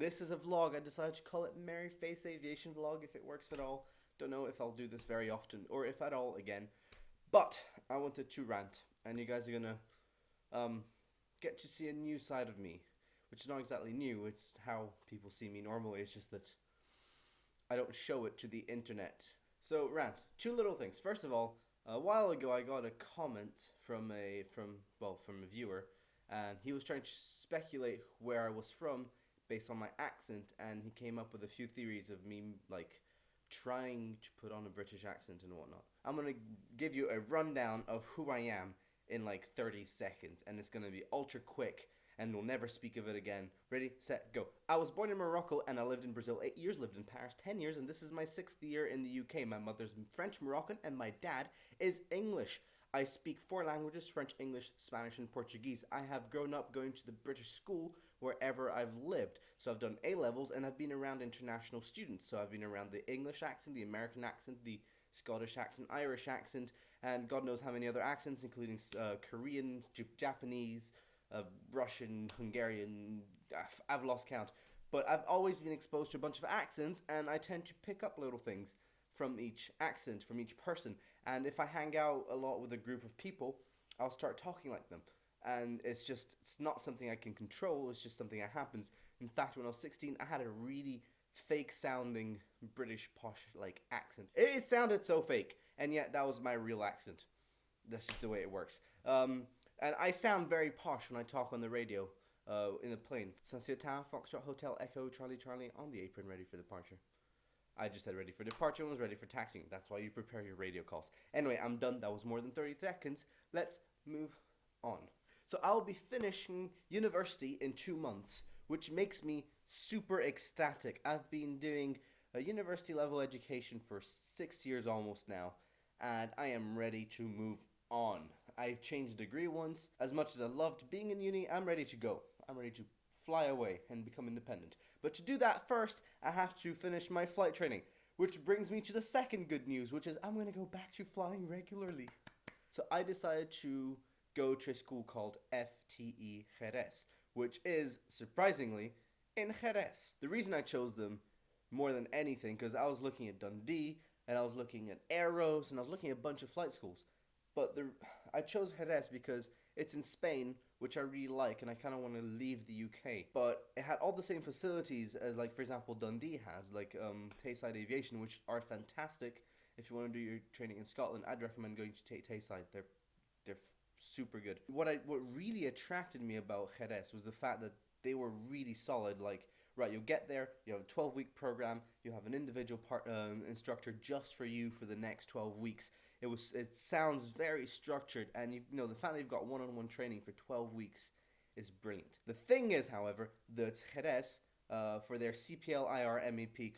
This is a vlog. I decided to call it Merry Face Aviation Vlog if it works at all. Don't know if I'll do this very often or if at all again. But I wanted to rant, and you guys are gonna get to see a new side of me, which is not exactly new. It's how people see me normally. It's just that I don't show it to the internet. So rant. Two little things. First of all, a while ago I got a comment from a viewer, and he was trying to speculate where I was from based on my accent, and he came up with a few theories of me like trying to put on a British accent and whatnot. I'm gonna give you a rundown of who I am in like 30 seconds, and it's gonna be ultra quick, and we'll never speak of it again. Ready, set, go. I was born in Morocco and I lived in Brazil 8 years, lived in Paris 10 years, and this is my 6th year in the UK. My mother's French Moroccan and my dad is English. I speak 4 languages: French, English, Spanish, and Portuguese. I have grown up going to the British school wherever I've lived. So I've done A-levels, and I've been around international students. So I've been around the English accent, the American accent, the Scottish accent, Irish accent, and God knows how many other accents, including Korean, Japanese, Russian, Hungarian. I've lost count. But I've always been exposed to a bunch of accents, and I tend to pick up little things from each accent, from each person. And if I hang out a lot with a group of people, I'll start talking like them. And it's not something I can control, it's just something that happens. In fact, when I was 16, I had a really fake sounding British posh like accent. It sounded so fake, and yet that was my real accent. That's just the way it works. And I sound very posh when I talk on the radio, in the plane. Sunset Tower, Foxtrot Hotel, Echo, Charlie Charlie, on the apron, ready for departure. I just said ready for departure and was ready for taxiing. That's why you prepare your radio calls. Anyway, I'm done. That was more than 30 seconds. Let's move on. So I'll be finishing university in 2 months, which makes me super ecstatic. I've been doing a university level education for 6 years almost now, and I am ready to move on. I've changed degree once. As much as I loved being in uni, I'm ready to go. I'm ready to fly away and become independent. But to do that first, I have to finish my flight training, which brings me to the second good news, which is I'm going to go back to flying regularly. So I decided to go to a school called FTE Jerez, which is, surprisingly, in Jerez. The reason I chose them more than anything, because I was looking at Dundee, and I was looking at Aeros, and I was looking at a bunch of flight schools. But I chose Jerez because it's in Spain, which I really like, and I kind of want to leave the UK. But it had all the same facilities as, like, for example, Dundee has, like Tayside Aviation, which are fantastic. If you want to do your training in Scotland, I'd recommend going to Tayside. They're super good. What really attracted me about Jerez was the fact that they were really solid. Like, right, you'll get there, you have a 12-week program, you have an individual instructor just for you for the next 12 weeks. It sounds very structured, and you know the fact that you've got one-on-one training for 12 weeks is brilliant. The thing is, however, that Jerez, for their CPL IR MEP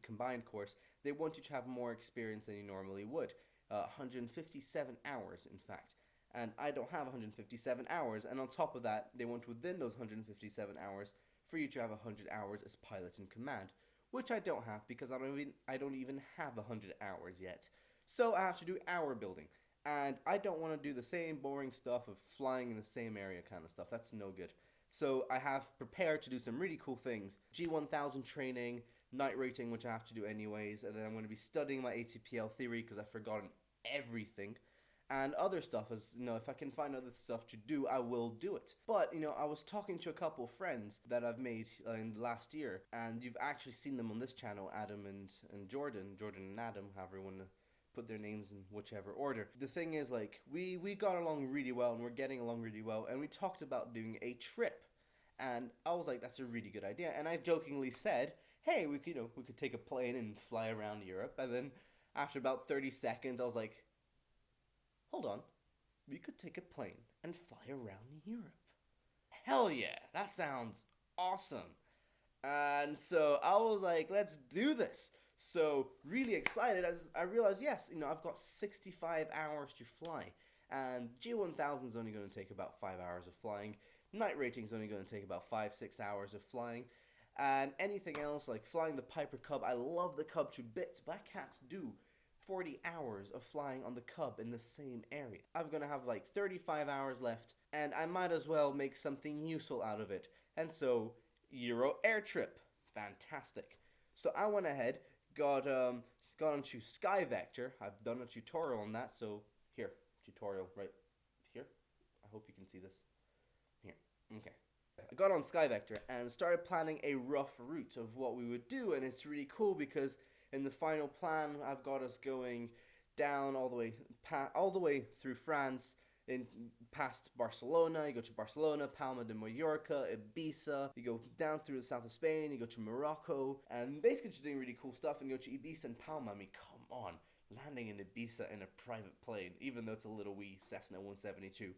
combined course, they want you to have more experience than you normally would. 157 hours, in fact. And I don't have 157 hours, and on top of that, they want within those 157 hours for you to have 100 hours as pilot in command, which I don't have because I don't even have 100 hours yet. So I have to do hour building, and I don't want to do the same boring stuff of flying in the same area kind of stuff. That's no good. So I have prepared to do some really cool things. G1000 training, night rating, which I have to do anyways, and then I'm going to be studying my ATPL theory because I've forgotten everything. And other stuff, as you know, if I can find other stuff to do, I will do it. But you know, I was talking to a couple of friends that I've made in the last year, and you've actually seen them on this channel, Adam and Jordan and Adam, however you want to put their names in whichever order. The thing is, like, we got along really well, and we're getting along really well, and we talked about doing a trip, and I was like, that's a really good idea. And I jokingly said, hey, we could take a plane and fly around Europe. And then after about 30 seconds, I was like, hold on, we could take a plane and fly around Europe. Hell yeah, that sounds awesome. And so I was like, let's do this. So really excited as I realized, yes, I've got 65 hours to fly. And G1000 is only going to take about 5 hours of flying. Night rating is only going to take about 5-6 hours of flying. And anything else, like flying the Piper Cub, I love the Cub to bits, but I can't do 40 hours of flying on the Cub in the same area. I'm going to have like 35 hours left, and I might as well make something useful out of it. And so, Euro air trip. Fantastic. So I went ahead, got onto Sky Vector. I've done a tutorial on that. So here, tutorial right here. I hope you can see this. Here. Okay. I got on Sky Vector and started planning a rough route of what we would do, and it's really cool because in the final plan I've got us going down all the way through France, in past Barcelona. You go to Barcelona, Palma de Mallorca, Ibiza. You go down through the south of Spain. You go to Morocco, and basically just doing really cool stuff. And you go to Ibiza and Palma. I mean, come on, landing in Ibiza in a private plane, even though it's a little wee Cessna 172,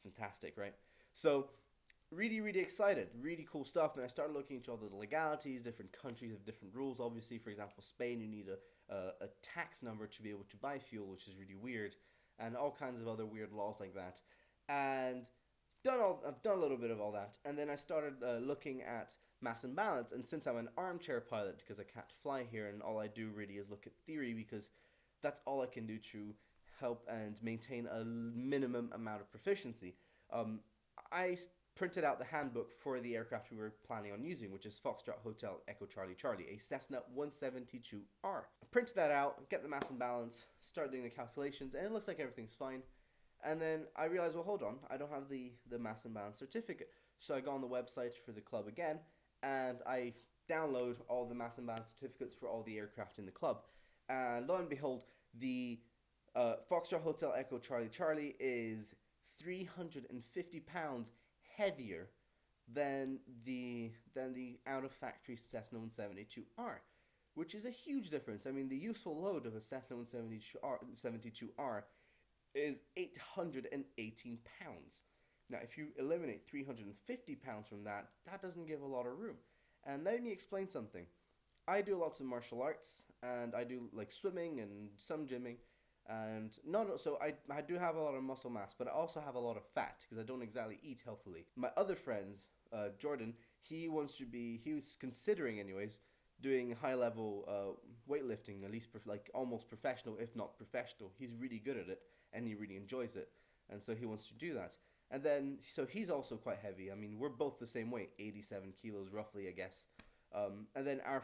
fantastic, right? So really, really excited, really cool stuff. And I started looking into all the legalities. Different countries have different rules. Obviously, for example, Spain, you need a tax number to be able to buy fuel, which is really weird, and all kinds of other weird laws like that. And I've done a little bit of all that, and then I started looking at mass and balance. And since I'm an armchair pilot, because I can't fly here, and all I do really is look at theory, because that's all I can do to help and maintain a minimum amount of proficiency. I printed out the handbook for the aircraft we were planning on using, which is Foxtrot Hotel Echo Charlie Charlie, a Cessna 172R. I printed that out, get the mass and balance, start doing the calculations, and it looks like everything's fine. And then I realized, well, hold on, I don't have the mass and balance certificate. So I go on the website for the club again, and I download all the mass and balance certificates for all the aircraft in the club. And lo and behold, the Foxtrot Hotel Echo Charlie Charlie is 350 pounds heavier than the out of factory Cessna 172R, which is a huge difference. I mean, the useful load of a Cessna 172R is 818 pounds. Now, if you eliminate 350 pounds from that, that doesn't give a lot of room. And let me explain something. I do lots of martial arts, and I do like swimming and some gymming, and so I do have a lot of muscle mass, but I also have a lot of fat because I don't exactly eat healthily. My other friend, Jordan, he was considering anyways doing high level weightlifting, at least like almost professional, if not professional. He's really good at it, and he really enjoys it, and so he wants to do that. And then so he's also quite heavy. I mean, we're both the same weight, 87 kilos roughly, I guess. And then our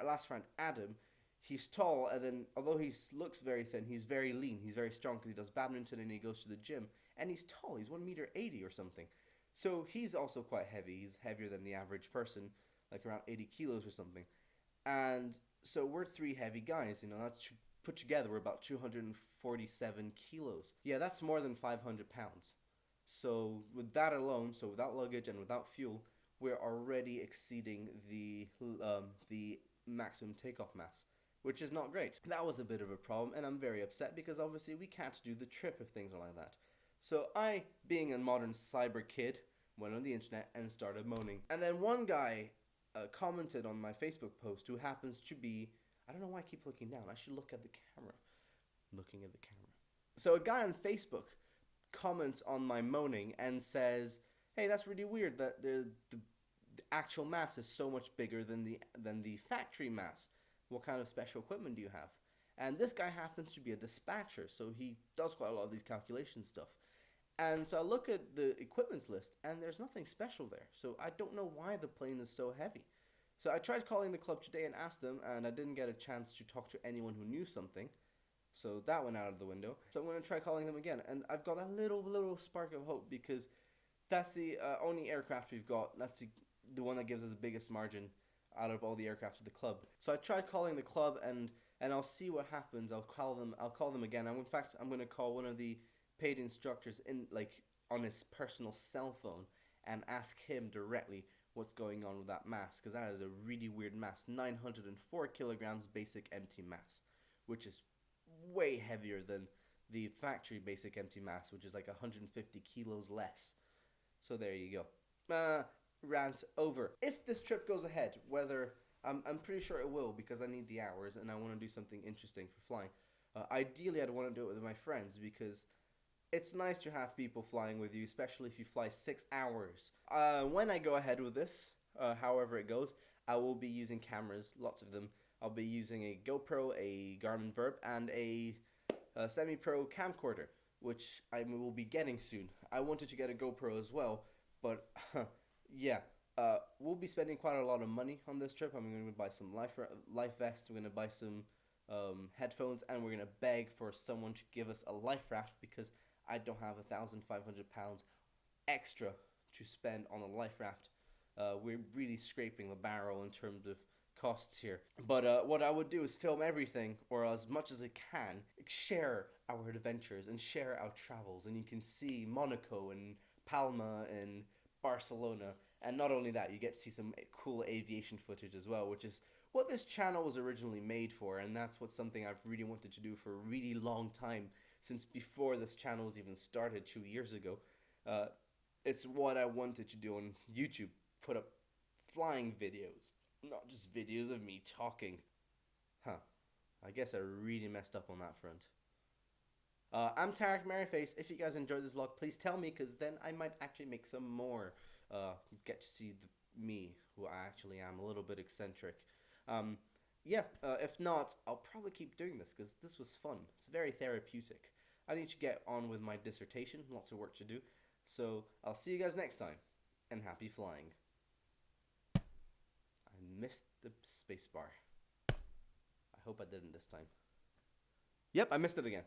last friend Adam, he's tall, and then although he looks very thin, he's very lean. He's very strong because he does badminton and he goes to the gym. And he's tall. He's 1.80 m or something. So he's also quite heavy. He's heavier than the average person, like around 80 kilos or something. And so we're three heavy guys. You know, that's put together, we're about 247 kilos. Yeah, that's more than 500 pounds. So with that alone, so without luggage and without fuel, we're already exceeding the maximum takeoff mass, which is not great. That was a bit of a problem, and I'm very upset because obviously we can't do the trip if things are like that. So I, being a modern cyber kid, went on the internet and started moaning. And then one guy commented on my Facebook post who happens to be, I don't know why I keep looking down. I should look at the camera. I'm looking at the camera. So a guy on Facebook comments on my moaning and says, hey, that's really weird that the actual mass is so much bigger than the factory mass. What kind of special equipment do you have? And this guy happens to be a dispatcher, so he does quite a lot of these calculation stuff. And so I look at the equipments list, and there's nothing special there. So I don't know why the plane is so heavy. So I tried calling the club today and asked them, and I didn't get a chance to talk to anyone who knew something. So that went out of the window. So I'm going to try calling them again. And I've got a little spark of hope because that's the only aircraft we've got. That's the one that gives us the biggest margin out of all the aircraft of the club. So I tried calling the club, and I'll see what happens. I'll call them again. In fact, I'm going to call one of the paid instructors on his personal cell phone and ask him directly what's going on with that mass, because that is a really weird mass. 904 kilograms basic empty mass, which is way heavier than the factory basic empty mass, which is like 150 kilos less. So there you go. Rant over. If this trip goes ahead, whether I'm pretty sure it will, because I need the hours and I want to do something interesting for flying. Ideally, I'd want to do it with my friends because it's nice to have people flying with you, especially if you fly 6 hours. When I go ahead with this, however it goes, I will be using cameras, lots of them. I'll be using a GoPro, a Garmin Verb, and a semi-pro camcorder, which I will be getting soon. I wanted to get a GoPro as well, but yeah, We'll be spending quite a lot of money on this trip. I'm going to buy some life vests. We're going to buy some headphones, and we're going to beg for someone to give us a life raft because I don't have £1,500 extra to spend on a life raft. We're really scraping the barrel in terms of costs here. But what I would do is film everything, or as much as I can, share our adventures and share our travels. And you can see Monaco and Palma and Barcelona. And not only that, you get to see some cool aviation footage as well, which is what this channel was originally made for. And that's what something I've really wanted to do for a really long time, since before this channel was even started 2 years ago. It's what I wanted to do on YouTube, put up flying videos, not just videos of me talking. Huh. I guess I really messed up on that front. I'm Tarek Merryface. If you guys enjoyed this vlog, please tell me, because then I might actually make some more. Get to see me, who I actually am, a little bit eccentric. If not, I'll probably keep doing this, because this was fun. It's very therapeutic. I need to get on with my dissertation, lots of work to do. So I'll see you guys next time, and happy flying. I missed the spacebar. I hope I didn't this time. Yep, I missed it again.